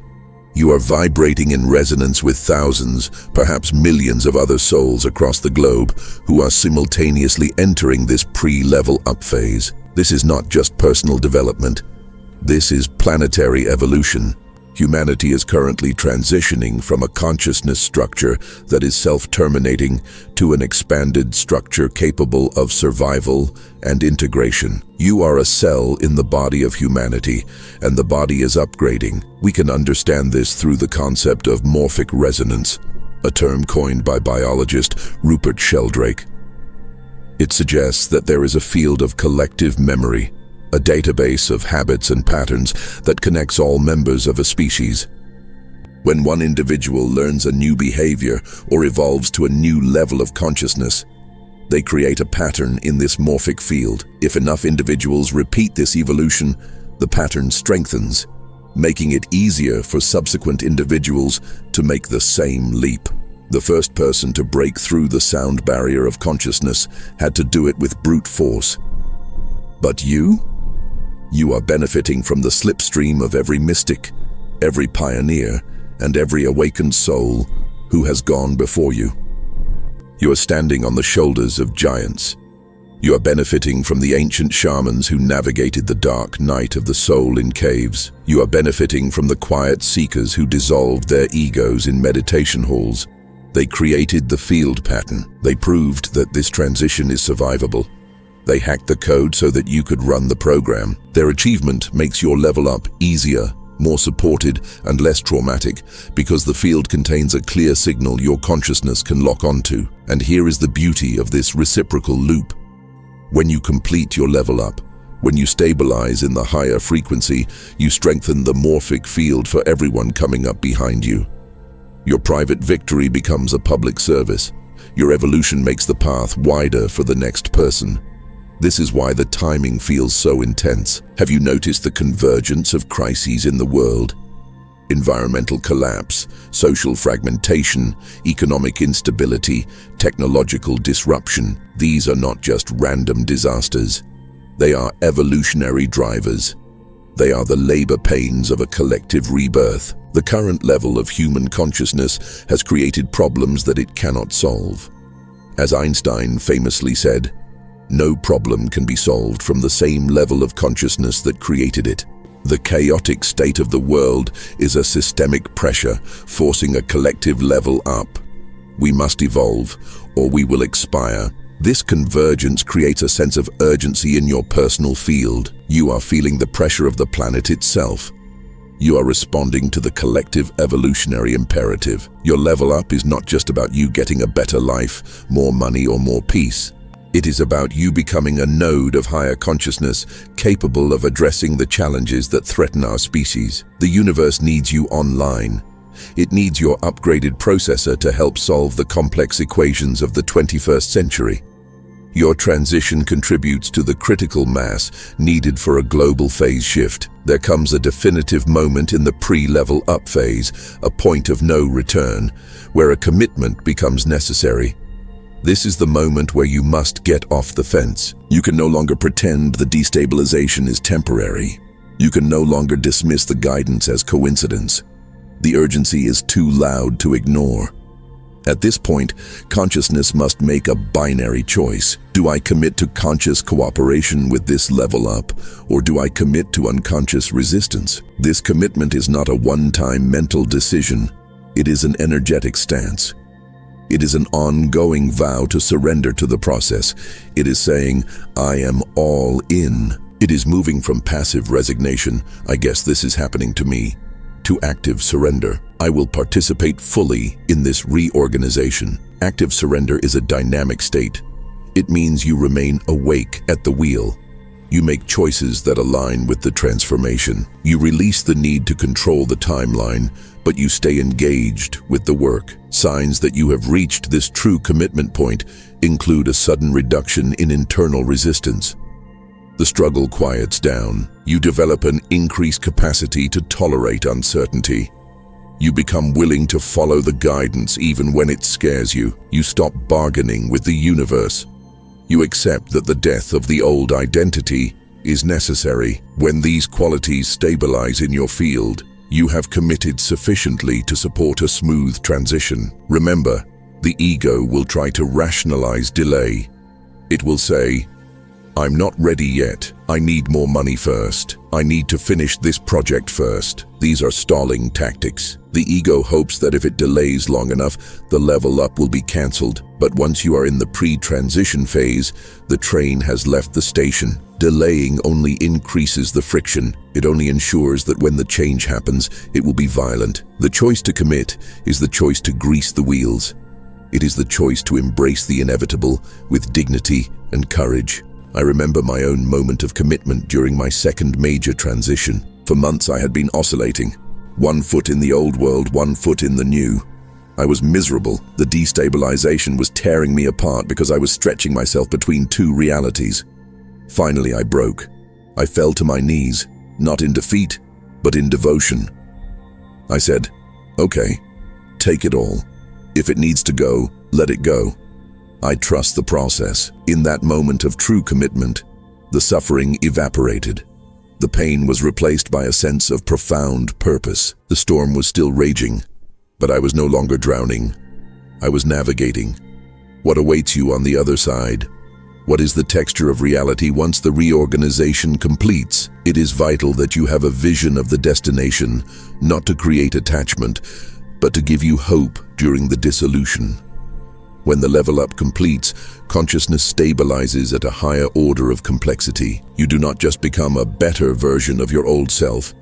You are vibrating in resonance with thousands, perhaps millions of other souls across the globe who are simultaneously entering this pre-level up phase. This is not just personal development. This is planetary evolution. Humanity is currently transitioning from a consciousness structure that is self-terminating to an expanded structure capable of survival and integration. You are a cell in the body of humanity, and the body is upgrading. We can understand this through the concept of morphic resonance, a term coined by biologist Rupert Sheldrake. It suggests that there is a field of collective memory, a database of habits and patterns that connects all members of a species. When one individual learns a new behavior or evolves to a new level of consciousness, they create a pattern in this morphic field. If enough individuals repeat this evolution, the pattern strengthens, making it easier for subsequent individuals to make the same leap. The first person to break through the sound barrier of consciousness had to do it with brute force. But you are benefiting from the slipstream of every mystic, every pioneer, and every awakened soul who has gone before you. You are standing on the shoulders of giants. You are benefiting from the ancient shamans who navigated the dark night of the soul in caves. You are benefiting from the quiet seekers who dissolved their egos in meditation halls. They created the field pattern. They proved that this transition is survivable. They hacked the code so that you could run the program. Their achievement makes your level up easier, more supported, and less traumatic because the field contains a clear signal your consciousness can lock onto. And here is the beauty of this reciprocal loop. When you complete your level up, when you stabilize in the higher frequency, you strengthen the morphic field for everyone coming up behind you. Your private victory becomes a public service. Your evolution makes the path wider for the next person. This is why the timing feels so intense. Have you noticed the convergence of crises in the world? Environmental collapse, social fragmentation, economic instability, technological disruption. These are not just random disasters. They are evolutionary drivers. They are the labor pains of a collective rebirth. The current level of human consciousness has created problems that it cannot solve. As Einstein famously said, no problem can be solved from the same level of consciousness that created it. The chaotic state of the world is a systemic pressure, forcing a collective level up. We must evolve, or we will expire. This convergence creates a sense of urgency in your personal field. You are feeling the pressure of the planet itself. You are responding to the collective evolutionary imperative. Your level up is not just about you getting a better life, more money, or more peace. It is about you becoming a node of higher consciousness, capable of addressing the challenges that threaten our species. The universe needs you online. It needs your upgraded processor to help solve the complex equations of the 21st century. Your transition contributes to the critical mass needed for a global phase shift. There comes a definitive moment in the pre-level up phase, a point of no return, where a commitment becomes necessary. This is the moment where you must get off the fence. You can no longer pretend the destabilization is temporary. You can no longer dismiss the guidance as coincidence. The urgency is too loud to ignore. At this point, consciousness must make a binary choice. Do I commit to conscious cooperation with this level up, or do I commit to unconscious resistance? This commitment is not a one-time mental decision. It is an energetic stance. It is an ongoing vow to surrender to the process. It is saying, I am all in. It is moving from passive resignation, I guess this is happening to me, to active surrender. I will participate fully in this reorganization. Active surrender is a dynamic state. It means you remain awake at the wheel. You make choices that align with the transformation. You release the need to control the timeline, but you stay engaged with the work. Signs that you have reached this true commitment point include a sudden reduction in internal resistance. The struggle quiets down. You develop an increased capacity to tolerate uncertainty. You become willing to follow the guidance even when it scares you. You stop bargaining with the universe. You accept that the death of the old identity is necessary. When these qualities stabilize in your field, you have committed sufficiently to support a smooth transition. Remember, the ego will try to rationalize delay. It will say, I'm not ready yet. I need more money first. I need to finish this project first. These are stalling tactics. The ego hopes that if it delays long enough, the level up will be cancelled. But once you are in the pre-transition phase, the train has left the station. Delaying only increases the friction. It only ensures that when the change happens, it will be violent. The choice to commit is the choice to grease the wheels. It is the choice to embrace the inevitable with dignity and courage. I remember my own moment of commitment during my second major transition. For months I had been oscillating. 1 foot in the old world, 1 foot in the new. I was miserable. The destabilization was tearing me apart because I was stretching myself between two realities. Finally I broke. I fell to my knees, not in defeat, but in devotion. I said, okay, take it all. If it needs to go, let it go. I trust the process. In that moment of true commitment, the suffering evaporated. The pain was replaced by a sense of profound purpose. The storm was still raging, but I was no longer drowning. I was navigating. What awaits you on the other side? What is the texture of reality once the reorganization completes? It is vital that you have a vision of the destination, not to create attachment, but to give you hope during the dissolution. When the level up completes, consciousness stabilizes at a higher order of complexity. You do not just become a better version of your old self.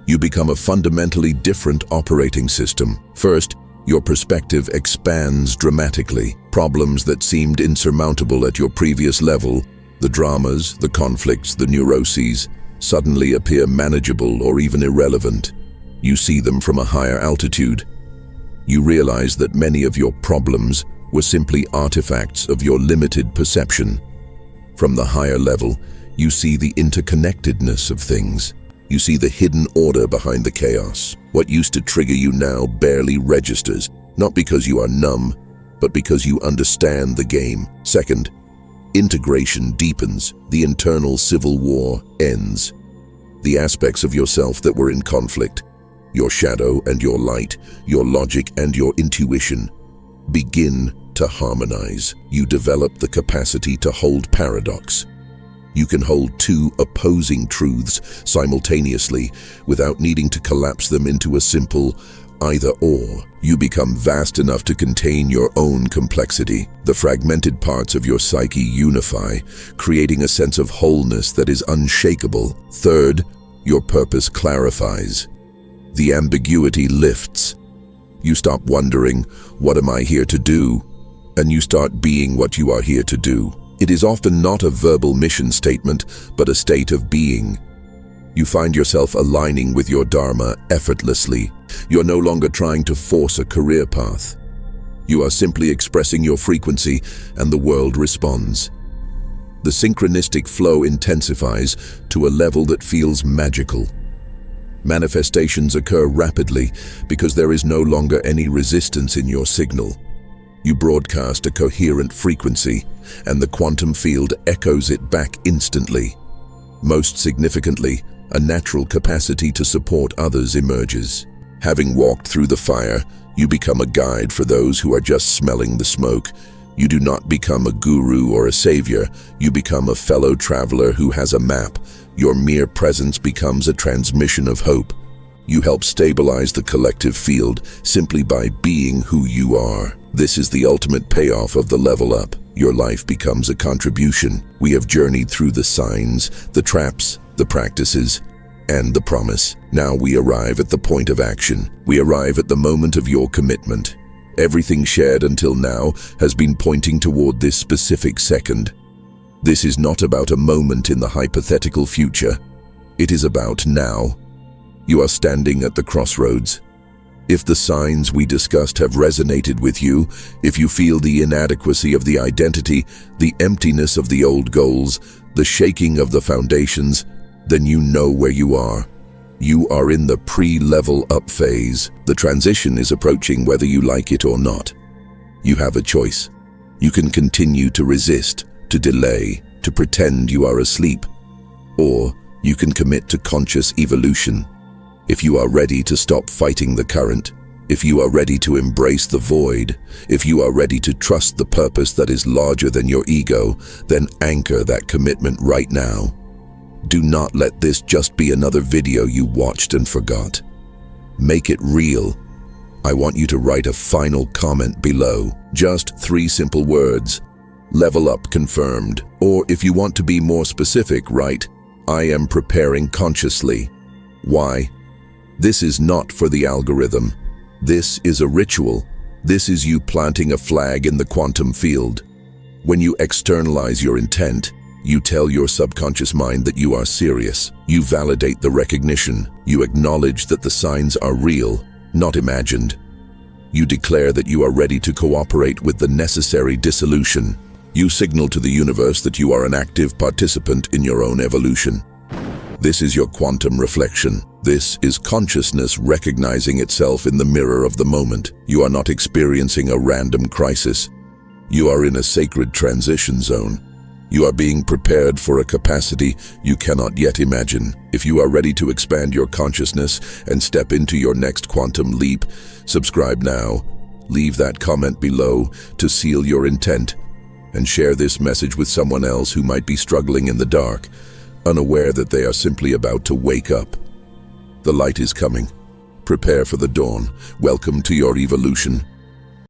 You become a fundamentally different operating system. First, your perspective expands dramatically. Problems that seemed insurmountable at your previous level, the dramas, the conflicts, the neuroses, suddenly appear manageable or even irrelevant. You see them from a higher altitude. You realize that many of your problems were simply artifacts of your limited perception. From the higher level, you see the interconnectedness of things. You see the hidden order behind the chaos. What used to trigger you now barely registers, not because you are numb, but because you understand the game. Second, integration deepens. The internal civil war ends. The aspects of yourself that were in conflict, your shadow and your light, your logic and your intuition, begin to harmonize. You develop the capacity to hold paradox. You can hold two opposing truths simultaneously without needing to collapse them into a simple either-or. You become vast enough to contain your own complexity. The fragmented parts of your psyche unify, creating a sense of wholeness that is unshakable. Third, your purpose clarifies. The ambiguity lifts. You stop wondering, what am I here to do? And you start being what you are here to do. It is often not a verbal mission statement, but a state of being. You find yourself aligning with your dharma effortlessly. You're no longer trying to force a career path. You are simply expressing your frequency, and the world responds. The synchronistic flow intensifies to a level that feels magical. Manifestations occur rapidly because there is no longer any resistance in your signal. You broadcast a coherent frequency, and the quantum field echoes it back instantly. Most significantly, a natural capacity to support others emerges. Having walked through the fire, you become a guide for those who are just smelling the smoke. You do not become a guru or a savior. You become a fellow traveler who has a map. Your mere presence becomes a transmission of hope. You help stabilize the collective field simply by being who you are. This is the ultimate payoff of the level up. Your life becomes a contribution. We have journeyed through the signs, the traps, the practices, and the promise. Now we arrive at the point of action. We arrive at the moment of your commitment. Everything shared until now has been pointing toward this specific second. This is not about a moment in the hypothetical future. It is about now. You are standing at the crossroads. If the signs we discussed have resonated with you, if you feel the inadequacy of the identity, the emptiness of the old goals, the shaking of the foundations, then you know where you are. You are in the pre-level up phase. The transition is approaching whether you like it or not. You have a choice. You can continue to resist, to delay, to pretend you are asleep, or you can commit to conscious evolution. If you are ready to stop fighting the current, if you are ready to embrace the void, if you are ready to trust the purpose that is larger than your ego, then anchor that commitment right now. Do not let this just be another video you watched and forgot. Make it real. I want you to write a final comment below. Just 3 simple words. Level up confirmed. Or if you want to be more specific, write, I am preparing consciously. Why? This is not for the algorithm. This is a ritual. This is you planting a flag in the quantum field. When you externalize your intent, you tell your subconscious mind that you are serious. You validate the recognition. You acknowledge that the signs are real, not imagined. You declare that you are ready to cooperate with the necessary dissolution. You signal to the universe that you are an active participant in your own evolution. This is your quantum reflection. This is consciousness recognizing itself in the mirror of the moment. You are not experiencing a random crisis. You are in a sacred transition zone. You are being prepared for a capacity you cannot yet imagine. If you are ready to expand your consciousness and step into your next quantum leap, subscribe now. Leave that comment below to seal your intent, and share this message with someone else who might be struggling in the dark, unaware that they are simply about to wake up. The light is coming. Prepare for the dawn. Welcome to your evolution.